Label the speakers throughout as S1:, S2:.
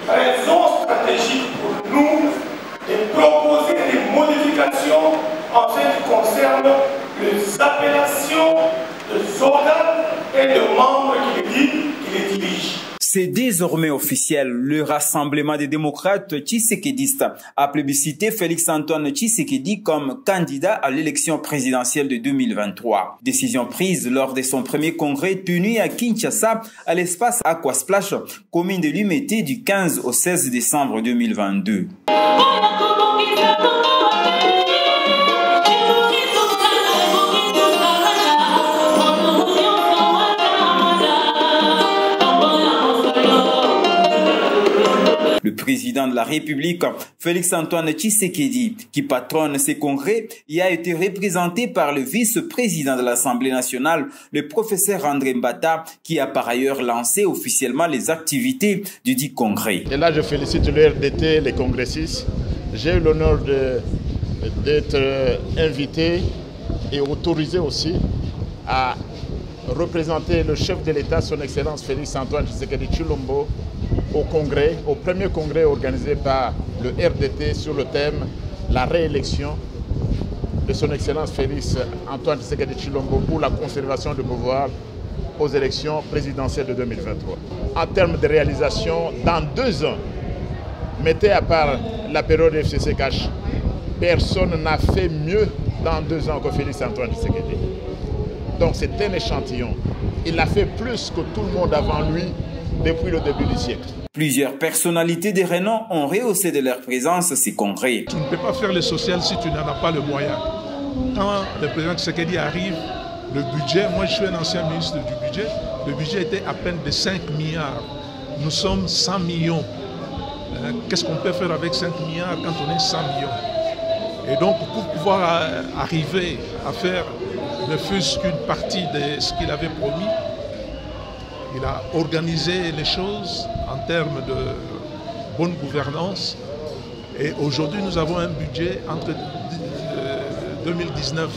S1: Raison stratégique pour nous de proposer des modifications en ce qui concerne les appellations des organes et des membres qui les dirigent.
S2: C'est désormais officiel. Le Rassemblement des démocrates tshisekédistes a plébiscité Félix-Antoine Tshisekedi comme candidat à l'élection présidentielle de 2023. Décision prise lors de son premier congrès tenu à Kinshasa à l'espace Aquasplash, commune de Limete du 15 au 16 décembre 2022. Le président de la République, Félix-Antoine Tshisekedi, qui patronne ces congrès, y a été représenté par le vice-président de l'Assemblée nationale, le professeur André Mbata, qui a par ailleurs lancé officiellement les activités du dit congrès.
S3: Et là, je félicite le RDT, les congressistes. J'ai eu l'honneur d'être invité et autorisé aussi à représenter le chef de l'État, son Excellence Félix-Antoine Tshisekedi Tshilombo, au congrès, au premier congrès organisé par le RDT sur le thème la réélection de son Excellence Félix-Antoine Tshisekedi Tshilombo pour la conservation du pouvoir aux élections présidentielles de 2023. En termes de réalisation, dans 2 ans, mettez à part la période FCC-Cash, personne n'a fait mieux dans 2 ans que Félix-Antoine Tshisekedi. Donc c'est un échantillon. Il a fait plus que tout le monde avant lui depuis le début du siècle.
S2: Plusieurs personnalités de renom ont rehaussé de leur présence ces congrès.
S4: Tu ne peux pas faire le social si tu n'en as pas le moyen. Quand le président Tshisekedi arrive, le budget, moi je suis un ancien ministre du budget, le budget était à peine de 5 milliards. Nous sommes 100 millions. Qu'est-ce qu'on peut faire avec 5 milliards quand on est 100 millions? Et donc pour pouvoir arriver à faire ne fût-ce qu'une partie de ce qu'il avait promis, il a organisé les choses en termes de bonne gouvernance. Et aujourd'hui, nous avons un budget entre 2019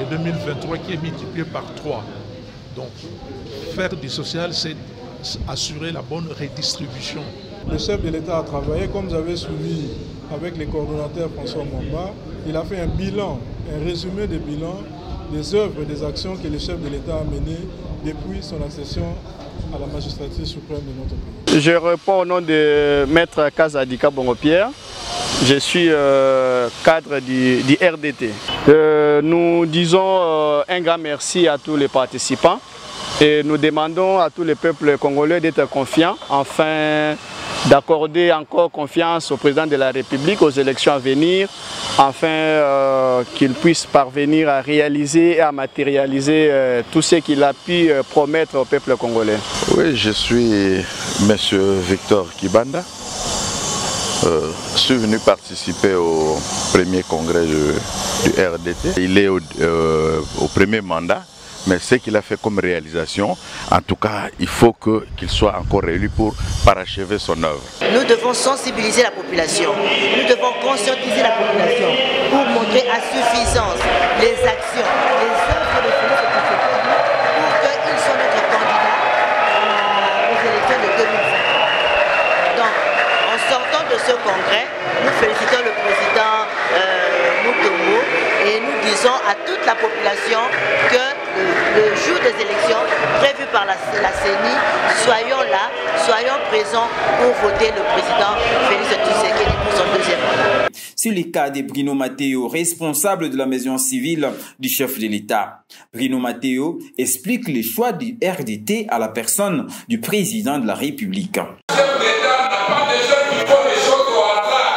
S4: et 2023 qui est multiplié par 3. Donc, faire du social, c'est assurer la bonne redistribution.
S5: Le chef de l'État a travaillé, comme vous avez suivi avec les coordonnateurs François Mwamba. Il a fait un bilan, un résumé des bilans des œuvres et des actions que le chef de l'État a menées depuis son accession à la magistrature suprême de notre pays.
S6: Je réponds au nom de Maître Kazadika Bongo-Pierre. Je suis cadre du RDT. Nous disons un grand merci à tous les participants et nous demandons à tous les peuples congolais d'être confiants afin d'accorder encore confiance au président de la République aux élections à venir, afin qu'il puisse parvenir à réaliser et à matérialiser tout ce qu'il a pu promettre au peuple congolais.
S7: Oui, je suis M. Victor Kibanda. Je suis venu participer au premier congrès du RDT. Il est au premier mandat. Mais ce qu'il a fait comme réalisation, en tout cas, il faut qu'il soit encore réélu pour parachever son œuvre.
S8: Nous devons sensibiliser la population, nous devons conscientiser la population pour montrer à suffisance les actions, les œuvres de Félix Tshisekedi pour qu'il soit notre candidat aux élections de 2020. Donc, en sortant de ce congrès, nous félicitons le président Moutombo et nous disons à toute la population que le jour des élections prévues par la CENI, soyons là, soyons présents pour voter le président Félix Tshisekedi pour son 2e mandat.
S2: Sur les cas de Bruno Matteo, responsable de la maison civile du chef de l'État. Bruno Matteo explique les choix du RDT à la personne du président de la République.
S9: Le chef d'État n'a pas besoin qu'il faut des choses au hasard.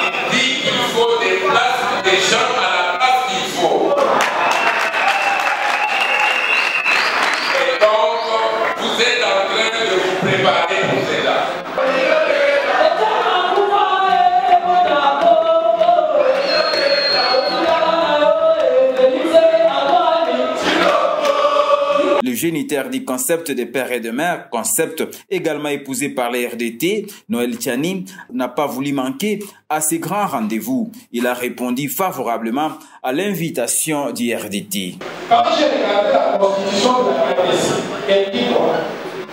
S9: Il dit qu'il faut des places, des gens à la place qu'il faut. Et donc, vous êtes en train de vous préparer pour cela.
S2: Le géniteur du concept de père et de mère, concept également épousé par les RDT, Noël Tchani, n'a pas voulu manquer à ces grands rendez-vous. Il a répondu favorablement à l'invitation du RDT.
S1: Quand j'ai regardé la constitution de la RDC, elle dit quoi?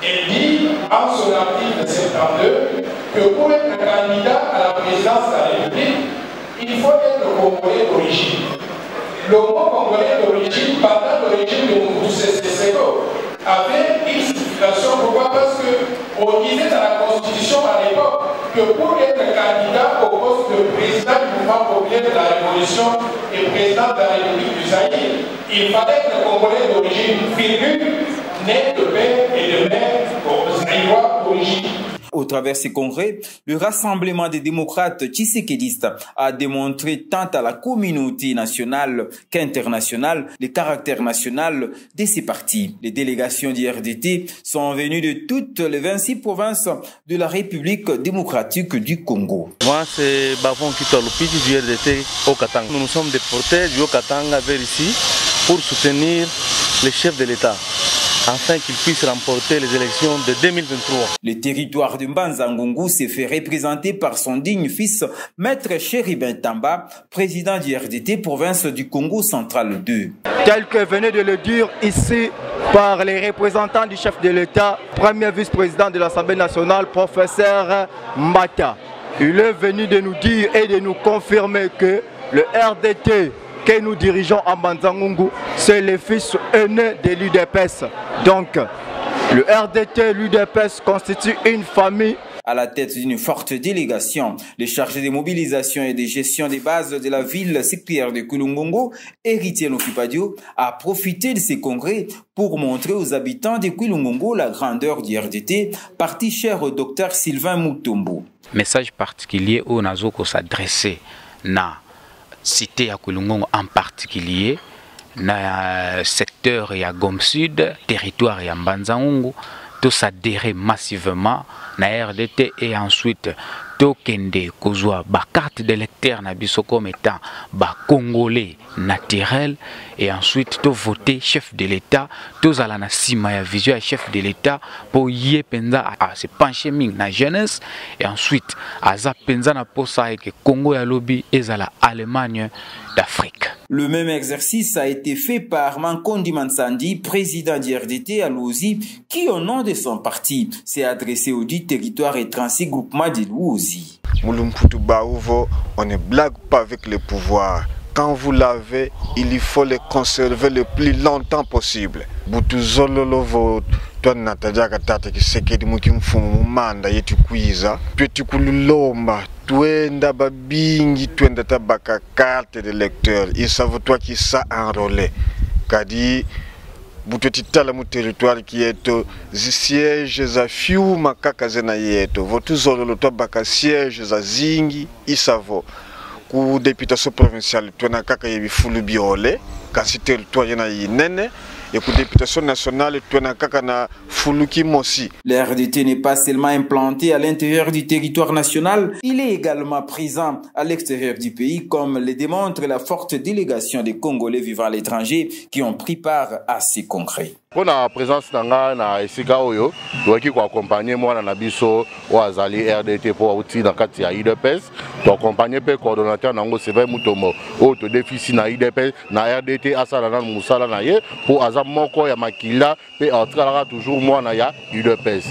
S1: Elle dit, en son article 52,
S9: que pour être candidat à la présidence de la République, il faut être congolais d'origine. Le mot congolais d'origine, pendant le régime de Mobutu Sese Seko, avait une signification. Pourquoi? Parce qu'on disait dans la Constitution à l'époque que pour être candidat au poste de président du mouvement populaire de la Révolution et président de la République du Zaïre, il fallait être congolais d'origine, virgule, né de père et de mère zaïrois d'origine.
S2: Au travers de ces congrès, le Rassemblement des démocrates tshisekédistes a démontré tant à la communauté nationale qu'internationale le caractère national de ces partis. Les délégations du RDT sont venues de toutes les 26 provinces de la République démocratique du Congo.
S10: Moi, c'est Bavon Kitolopiti du RDT au Katanga. Nous nous sommes déportés du Haut-Katanga vers ici pour soutenir les chefs de l'État, afin qu'ils puissent remporter les élections de 2023.
S2: Le territoire de Mbanza-Ngungu s'est fait représenter par son digne fils, Maître Chéribin Tamba, président du RDT, province du Congo central 2.
S11: Tel que venait de le dire ici par les représentants du chef de l'État, premier vice-président de l'Assemblée nationale, professeur Mbata. Il est venu de nous dire et de nous confirmer que le RDT que nous dirigeons en Mbanza-Ngungu, c'est le fils aîné de l'UDPS. Donc, le RDT, l'UDPS constitue une famille.
S2: À la tête d'une forte délégation, le chargé de mobilisation et de gestion des bases de la ville sectorielle de Kulungongo, Héritier Nokipadio, a profité de ces congrès pour montrer aux habitants de Kulungongo la grandeur du RDT, parti cher au docteur Sylvain Mutombo.
S12: Message particulier au Nazoko s'adresser na cité à Kulungongo en particulier, na secteur ya Gom Sud, territoire ya Mbanza-Ngungu, tout s'adhérer massivement na RDT et ensuite tokende kozwa ba carte d'électeur na biso comme étant ba congolais naturel et ensuite to voter chef de l'État, tous à la nasima ya vision chef de l'État pour y penza à se pencher ming na jeunesse et ensuite aza penza na posa que Congo ya lobby et à la Allemagne d'Afrique.
S2: Le même exercice a été fait par Mankondi Mansandi, président du RDT à Louzi, qui au nom de son parti s'est adressé au dit territoire étranger groupement de Louzi.
S13: Moulumputu Baouvo, on ne blague pas avec le pouvoir. Quand vous l'avez, il faut le conserver le plus longtemps possible. Butuzololovo, toi natajaka tata kisekedi mukimfumu manda yetu kuiza, twetu kululomba, twenda babingi, twenda tabaka carte de lecteur. Ils savent toi qui ça enrôlé. Kadi butotitala mu territoire qui est siège za fiu makaka zena yeto. Votuzololo tabaka siège za zingi, isavo. Ku députation provinciale tuna kaka yebi fulu biole kasi territoire yana yinene et ku députation nationale tuna kaka na fulu kimosi.
S2: Le RDT n'est pas seulement implanté à l'intérieur du territoire national, il est également présent à l'extérieur du pays, comme le démontre la forte délégation des Congolais vivant à l'étranger qui ont pris part à ces congrès.
S14: Pour la présence na esika oyo toki ko accompagner mwana na biso o azali RDT pour outil dans kati ya IDPS to accompagner pe coordonnateur nango Sylvain Mutombo o to déficit na IDPS na RDT asala na musala na ye pour azam moko ya makila pe entrala toujours mwana ya IDPS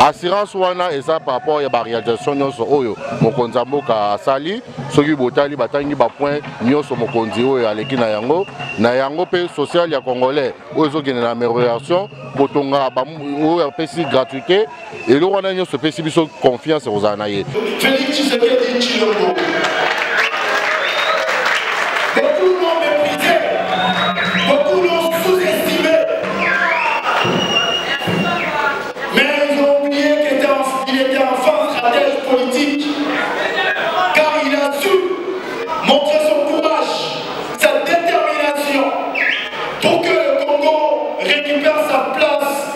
S14: assurance wana eza par rapport ya ba réalisation nyonso oyo mokonzi mboka asali soki botali batangi ba point nyonso mokonzi oyo aleki na yango pe social ya congolais oyo gene na Botonga ou RPC gratuité et le Rwanda se fait confiance aux Anaïs.
S1: Félix Tshisekedi Tshilombo. Beaucoup l'ont méprisé, beaucoup l'ont sous-estimé. Mais ils ont oublié qu'il était un fin stratège politique, car il a su montrer son courage, sa détermination pour que le Congo récupère sa place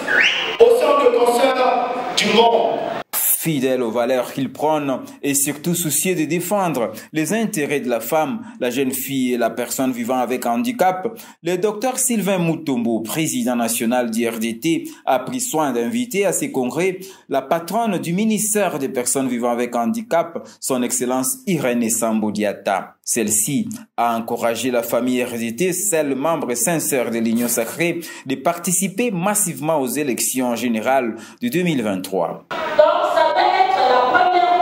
S1: au centre de concert du monde.
S2: Fidèle aux valeurs qu'il prône et surtout soucieux de défendre les intérêts de la femme, la jeune fille et la personne vivant avec handicap, le docteur Sylvain Mutombo, président national du RDT, a pris soin d'inviter à ces congrès la patronne du ministère des personnes vivant avec handicap, son Excellence Irène Sambodiata. Celle-ci a encouragé la famille RDT, seul membre sincère de l'Union sacrée, de participer massivement aux élections générales de 2023.
S15: Donc ça peut être la première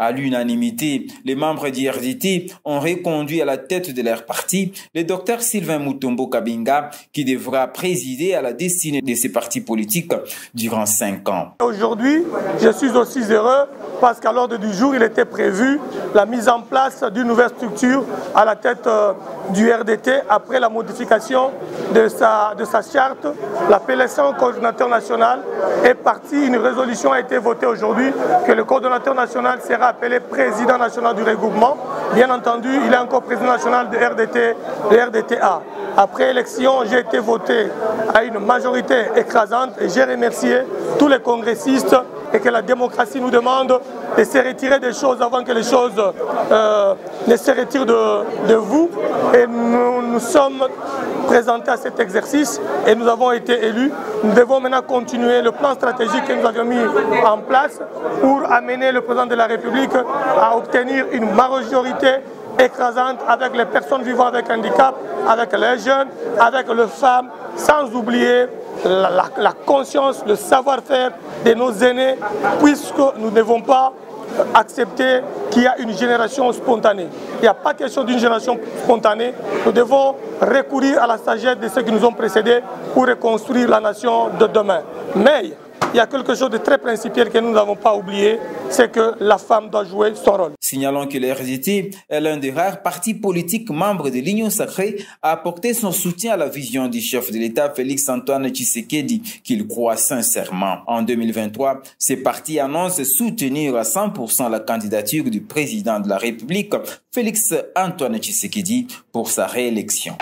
S2: À l'unanimité, les membres du RDT ont reconduit à la tête de leur parti le docteur Sylvain Mutombo Kabinga, qui devra présider à la destinée de ces partis politiques durant 5 ans.
S1: Aujourd'hui, je suis aussi heureux parce qu'à l'ordre du jour, il était prévu la mise en place d'une nouvelle structure à la tête du RDT après la modification de sa charte. L'appellation coordonnateur national est partie. Une résolution a été votée aujourd'hui que le coordonnateur national sera appelé président national du regroupement. Bien entendu, il est encore président national de RDTA. Après élection, j'ai été voté à une majorité écrasante et j'ai remercié tous les congressistes et que la démocratie nous demande de se retirer des choses avant que les choses ne se retirent de vous. Et nous sommes présentés à cet exercice et nous avons été élus. Nous devons maintenant continuer le plan stratégique que nous avions mis en place pour amener le président de la République à obtenir une majorité écrasante avec les personnes vivant avec handicap, avec les jeunes, avec les femmes, sans oublier la conscience, le savoir-faire de nos aînés, puisque nous ne devons pas accepter qu'il y a une génération spontanée. Il n'y a pas question d'une génération spontanée. Nous devons recourir à la sagesse de ceux qui nous ont précédés pour reconstruire la nation de demain. Mais il y a quelque chose de très principiel que nous n'avons pas oublié, c'est que la femme doit jouer son rôle.
S2: Signalons que le RDT est l'un des rares partis politiques membres de l'Union sacrée à apporter son soutien à la vision du chef de l'État Félix Antoine Tshisekedi, qu'il croit sincèrement. En 2023, ces partis annoncent soutenir à 100% la candidature du président de la République, Félix Antoine Tshisekedi, pour sa réélection.